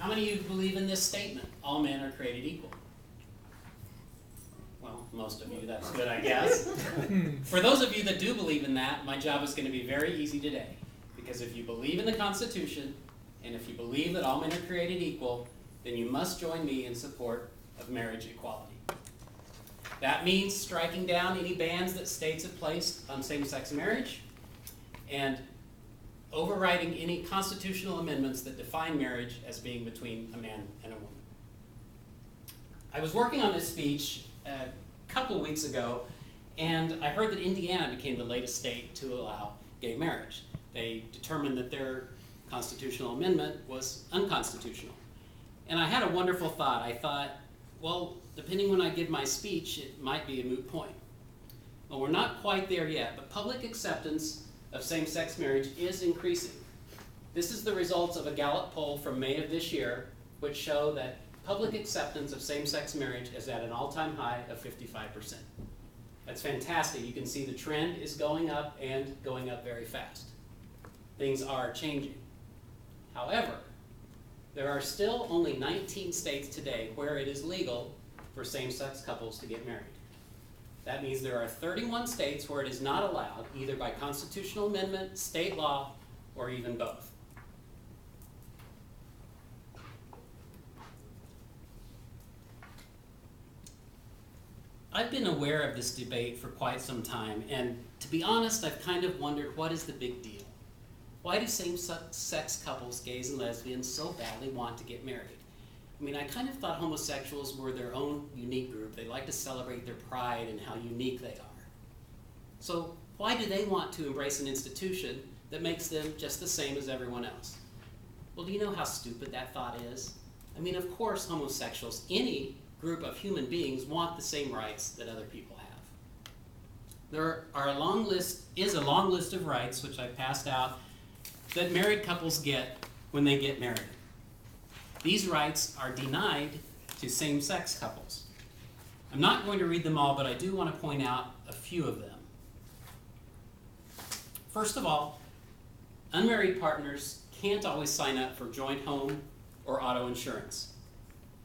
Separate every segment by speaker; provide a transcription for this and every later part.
Speaker 1: How many of you believe in this statement? All men are created equal. Well, most of you, that's good, I guess. For those of you that do believe in that, my job is going to be very easy today. Because if you believe in the Constitution, and if you believe that all men are created equal, then you must join me in support of marriage equality. That means striking down any bans that states have placed on same-sex marriage, and overriding any constitutional amendments that define marriage as being between a man and a woman. I was working on this speech a couple weeks ago, and I heard that Indiana became the latest state to allow gay marriage. They determined that their constitutional amendment was unconstitutional. And I had a wonderful thought. I thought, well, depending when I give my speech, it might be a moot point. Well, we're not quite there yet, but public acceptance of same-sex marriage is increasing. This is the results of a Gallup poll from May of this year, which show that public acceptance of same-sex marriage is at an all-time high of 55%. That's fantastic. You can see the trend is going up and going up very fast. Things are changing. However, there are still only 19 states today where it is legal for same-sex couples to get married. That means there are 31 states where it is not allowed, either by constitutional amendment, state law, or even both. I've been aware of this debate for quite some time, and to be honest, I've kind of wondered, what is the big deal? Why do same-sex couples, gays and lesbians, so badly want to get married? I mean, I kind of thought homosexuals were their own unique group. They like to celebrate their pride and how unique they are. So why do they want to embrace an institution that makes them just the same as everyone else? Well, do you know how stupid that thought is? I mean, of course homosexuals, any group of human beings, want the same rights that other people have. There is a long list of rights, which I passed out, that married couples get when they get married. These rights are denied to same-sex couples. I'm not going to read them all, but I do want to point out a few of them. First of all, unmarried partners can't always sign up for joint home or auto insurance.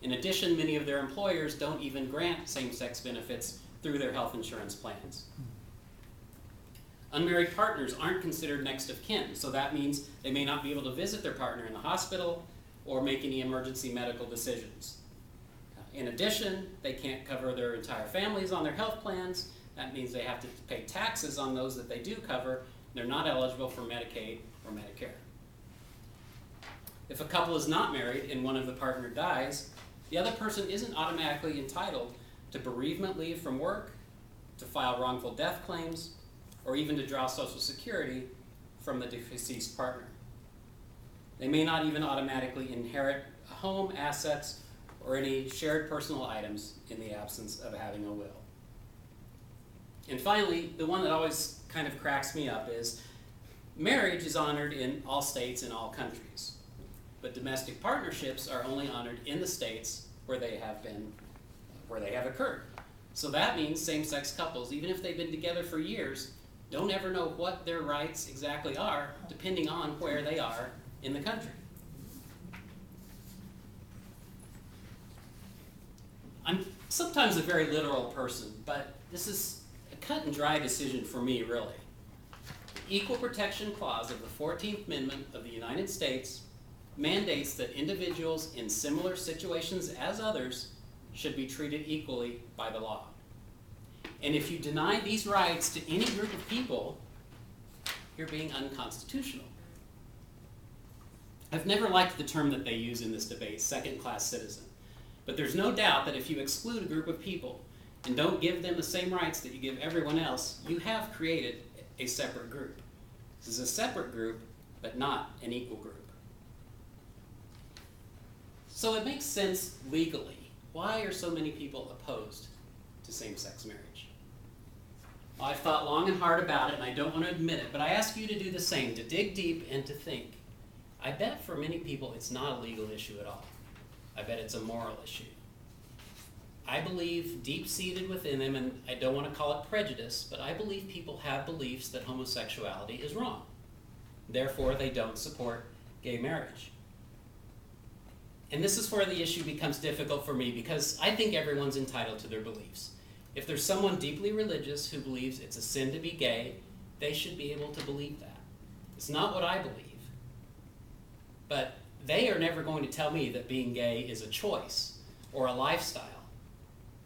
Speaker 1: In addition, many of their employers don't even grant same-sex benefits through their health insurance plans. Unmarried partners aren't considered next of kin, so that means they may not be able to visit their partner in the hospital or make any emergency medical decisions. In addition, they can't cover their entire families on their health plans. That means they have to pay taxes on those that they do cover. They're not eligible for Medicaid or Medicare. If a couple is not married and one of the partner dies, the other person isn't automatically entitled to bereavement leave from work, to file wrongful death claims, or even to draw Social Security from the deceased partner. They may not even automatically inherit a home, assets, or any shared personal items in the absence of having a will. And finally, the one that always kind of cracks me up is marriage is honored in all states and all countries, but domestic partnerships are only honored in the states where they have occurred. So that means same-sex couples, even if they've been together for years, don't ever know what their rights exactly are, depending on where they are in the country. I'm sometimes a very literal person, but this is a cut and dry decision for me, really. The Equal Protection Clause of the 14th Amendment of the United States mandates that individuals in similar situations as others should be treated equally by the law. And if you deny these rights to any group of people, you're being unconstitutional. I've never liked the term that they use in this debate, second-class citizen. But there's no doubt that if you exclude a group of people and don't give them the same rights that you give everyone else, you have created a separate group. This is a separate group, but not an equal group. So it makes sense legally. Why are so many people opposed to same-sex marriage? Well, I've thought long and hard about it, and I don't want to admit it, but I ask you to do the same, to dig deep and to think. I bet for many people it's not a legal issue at all. I bet it's a moral issue. I believe deep-seated within them, and I don't want to call it prejudice, but I believe people have beliefs that homosexuality is wrong. Therefore, they don't support gay marriage. And this is where the issue becomes difficult for me, because I think everyone's entitled to their beliefs. If there's someone deeply religious who believes it's a sin to be gay, they should be able to believe that. It's not what I believe. But they are never going to tell me that being gay is a choice or a lifestyle.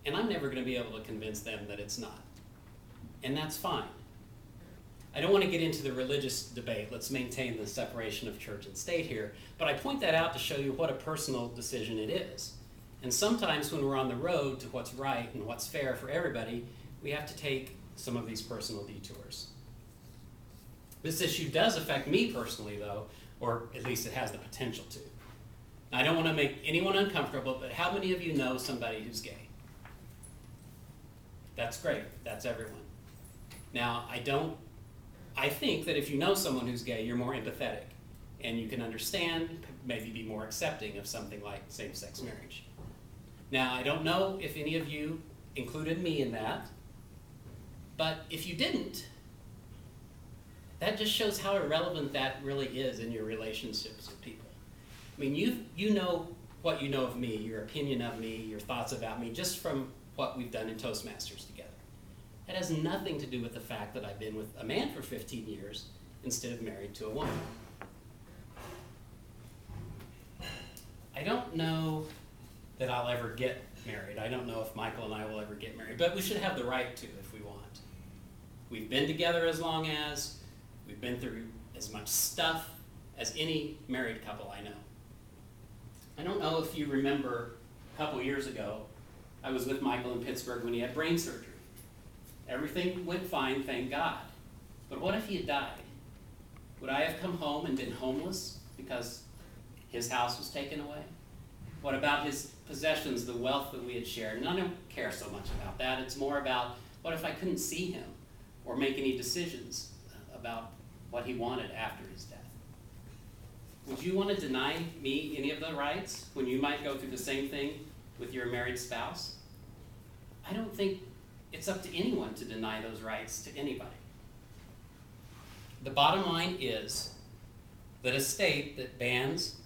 Speaker 1: And I'm never going to be able to convince them that it's not. And that's fine. I don't want to get into the religious debate. Let's maintain the separation of church and state here. But I point that out to show you what a personal decision it is. And sometimes when we're on the road to what's right and what's fair for everybody, we have to take some of these personal detours. This issue does affect me personally, though, or at least it has the potential to. Now, I don't want to make anyone uncomfortable, but how many of you know somebody who's gay? That's great. That's everyone. Now, I think that if you know someone who's gay, you're more empathetic, and you can understand, maybe be more accepting of something like same-sex marriage. Now, I don't know if any of you included me in that, but if you didn't, that just shows how irrelevant that really is in your relationships with people. I mean, you know what you know of me, your opinion of me, your thoughts about me, just from what we've done in Toastmasters together. It has nothing to do with the fact that I've been with a man for 15 years instead of married to a woman. I don't know that I'll ever get married. I don't know if Michael and I will ever get married, but we should have the right to if we want. We've been together as long as, we've been through as much stuff as any married couple I know. I don't know if you remember a couple years ago, I was with Michael in Pittsburgh when he had brain surgery. Everything went fine, thank God. But what if he had died? Would I have come home and been homeless because his house was taken away? What about his possessions, the wealth that we had shared? And I don't care so much about that. It's more about what if I couldn't see him or make any decisions about what he wanted after his death? Would you want to deny me any of the rights when you might go through the same thing with your married spouse? I don't think it's up to anyone to deny those rights to anybody. The bottom line is that a state that bans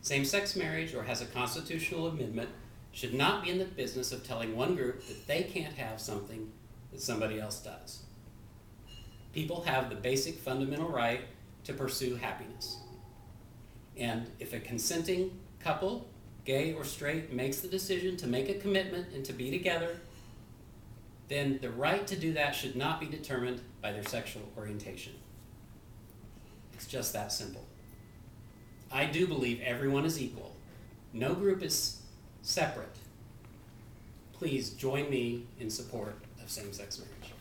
Speaker 1: same-sex marriage or has a constitutional amendment should not be in the business of telling one group that they can't have something that somebody else does. People have the basic fundamental right to pursue happiness. And if a consenting couple, gay or straight, makes the decision to make a commitment and to be together, then the right to do that should not be determined by their sexual orientation. It's just that simple. I do believe everyone is equal. No group is separate. Please join me in support of same-sex marriage.